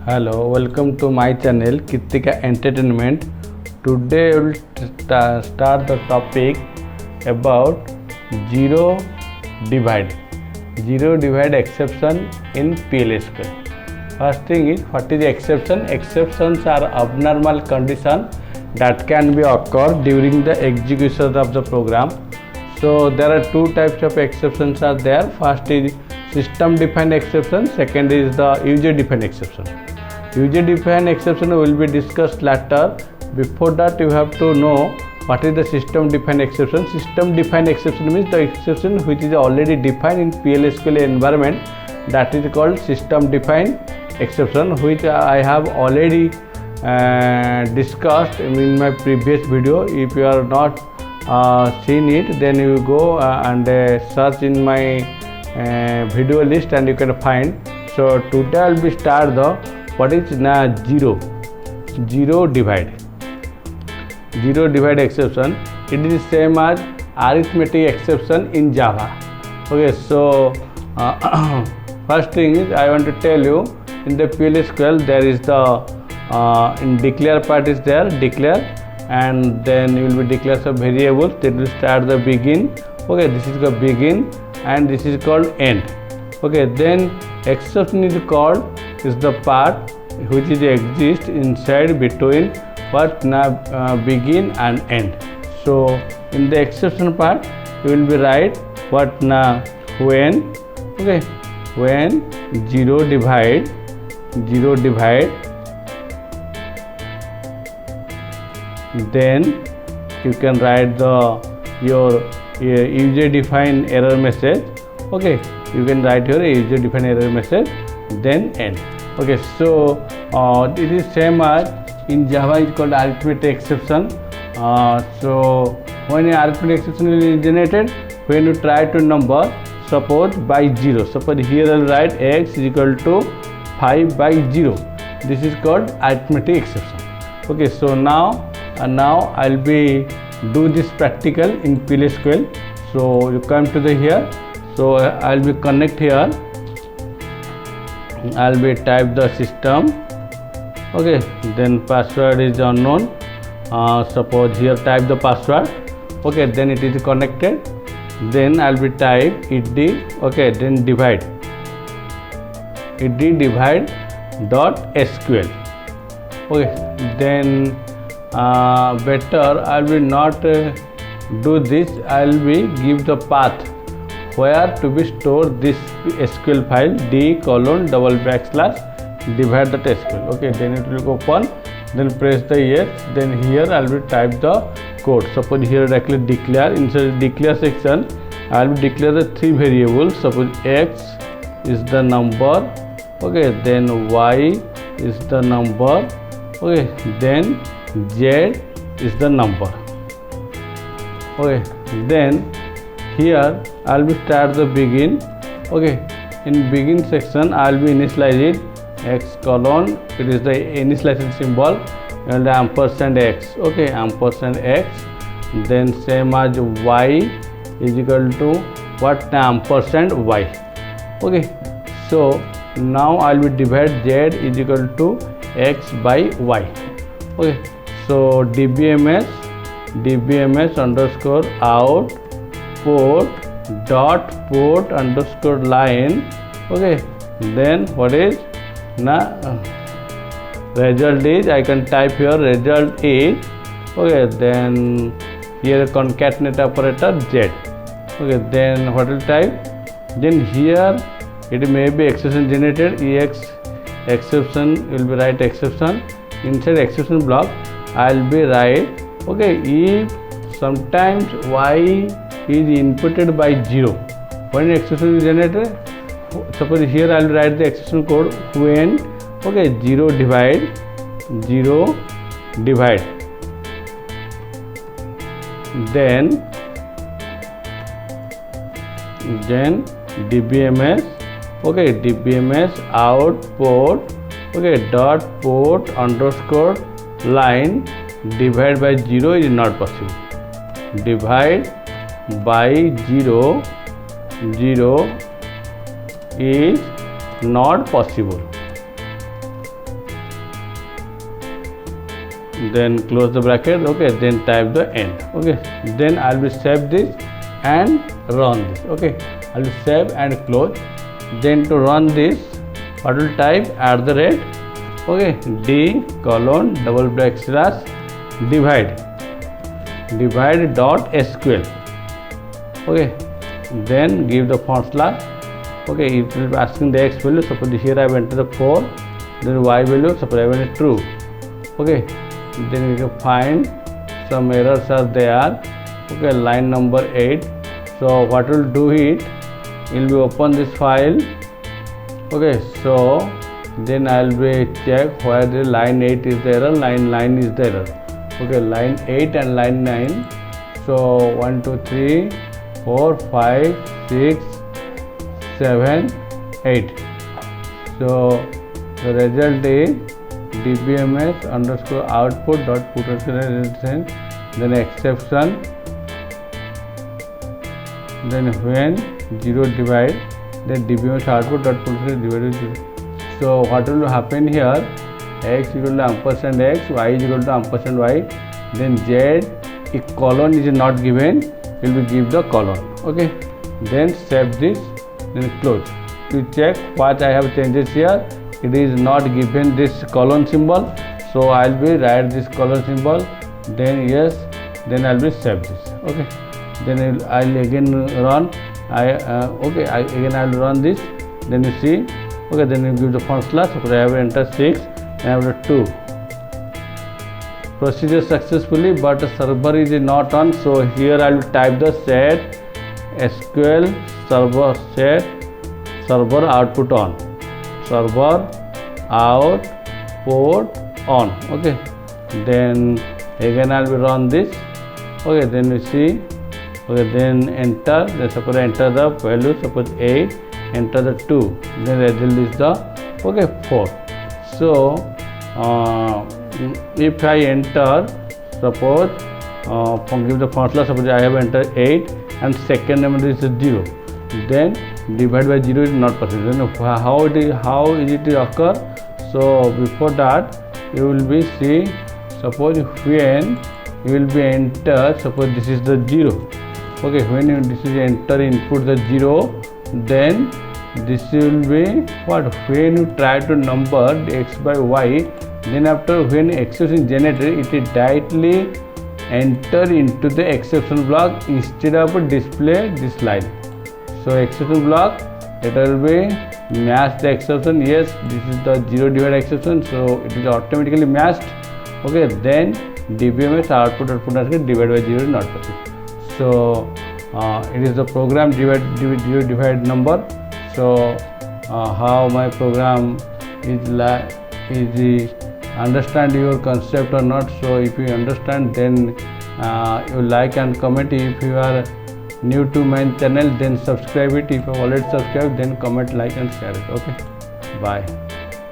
Hello, welcome to my channel Kritika Entertainment. Today we will start the topic about zero divide. Zero divide exception in PLSQL. First thing is, what is exception? Exceptions are abnormal condition that can be occur during the execution of the program. So there are two types of exceptions are there. First is system defined exception, second is the user defined exception. User defined exception will be discussed later. Before that, you have to know what is the system defined exception. System defined exception means the exception which is already defined in PLSQL environment, that is called system defined exception, which I have already discussed in my previous video. If you are not seen it, then you go and search in my video list and you can find. So today I will be start the what is zero divide exception. It is same as arithmetic exception in Java. Okay, so first thing is I want to tell you, in the PLSQL there is the in declare part is there, declare, and then you will be declare some variables. Then will start the begin. Okay, this is the begin and this is called end. Okay, then exception is called is the part which is exist inside between what begin and end. So in the exception part you will be write what when, okay, when zero divide, then you can write your user defined error message. Okay, you can write your user defined error message, then end. Okay, so it is same as in Java is called arithmetic exception. So when an arithmetic exception is generated, when you try to number, suppose by 0, suppose here I will write x is equal to 5 by 0. This is called arithmetic exception. Okay, so now I will be do this practical in PLSQL. So you come to the here. So I will be connect here. I will be type the system. Okay, then password is unknown. Suppose here type the password. Okay, then it is connected. Then I will be type ed. Okay, then divide. Ed divide dot SQL. Okay, then better I will be not do this. I will be give the path where to be store this SQL file d:\/ divide.sql. Okay, then it will open, then press the yes, then here I will type the code. Suppose here directly declare, inside declare section I will declare the three variables. Suppose x is the number, okay, then y is the number, okay, then z is the number. Okay, then here I will start the begin. Okay, in begin section I will be initialize it x colon, it is the initialization symbol, and ampersand x. Okay, ampersand x, then same as y is equal to what ampersand y. Okay, so now I will be divide z is equal to x by y. Okay, so dbms underscore out port dot port underscore line. Okay, then what is result is, I can type here result is, okay, then here concatenate operator z. Okay, then what will type, then here it may be exception generated, ex exception will be write exception. Inside exception block I will be write, okay, if sometimes y is inputted by 0, when exception is generated, suppose here I will write the exception code when, okay, zero divide, then dbms, okay, dbms output, okay, dot port underscore line divide by 0 is not possible. Divide by 0 is not possible. then close the bracket. Okay, then type the end. Okay, then I'll be save this and run this. Okay, I'll be save and close. Then to run this, what will type at the rate, okay, d colon double bracket slash divide dot sql. Okay, then give the font slash. Okay, it will be asking the x value. Suppose here I have entered the 4, then y value, suppose I have entered 2. Okay, then you can find some errors are there. Okay, line number 8. So what will do it, will be open this file. Okay, so then I will be check where the line 8 is the error, line 9 is the error. Okay, line 8 and line 9. So 1 2 3 4 5 6 7 8. So the result is dbms underscore output dot put then exception, then when 0 divide, then dbms output dot put divided 0. So what will happen here, x equal to ampersand x, y is equal to ampersand y, then z if colon is not given, will be give the colon. Okay, then save this, then close. To check what I have changes here, it is not given this colon symbol, so I'll be write this colon symbol, then yes, then I'll be save this. Okay, then I'll again run. Again I'll run this, then you see. Okay, then you give the font slash. Okay, I have entered 6 and I have 2. Procedure successfully, but the server is not on, so here I will type the set SQL server set server output on, server output on. Okay, then again I will run this. Okay, then you see. Okay, then enter, then suppose enter the value, suppose 8, enter the 2, then result is the, okay, 4. So if I enter, suppose give the font slash, suppose I have entered 8 and second number is 0, then divide by 0 is not possible. Then how is it occur? So before that you will be see, suppose when you will be enter, suppose this is the 0. Okay, when you this is enter input the 0, then this will be what, when you try to number the x by y, then after when exception generated, it is directly enter into the exception block instead of display this line. So exception block, it will be match the exception. Yes, this is the 0 divide exception, so it is automatically matched. Okay, then dbms output divide by 0 is not possible. So it is the program divide number. So how my program is understand your concept or not. So if you understand, then you like and comment. If you are new to my channel, then subscribe it. If you already subscribed, then comment, like and share it. Okay, bye.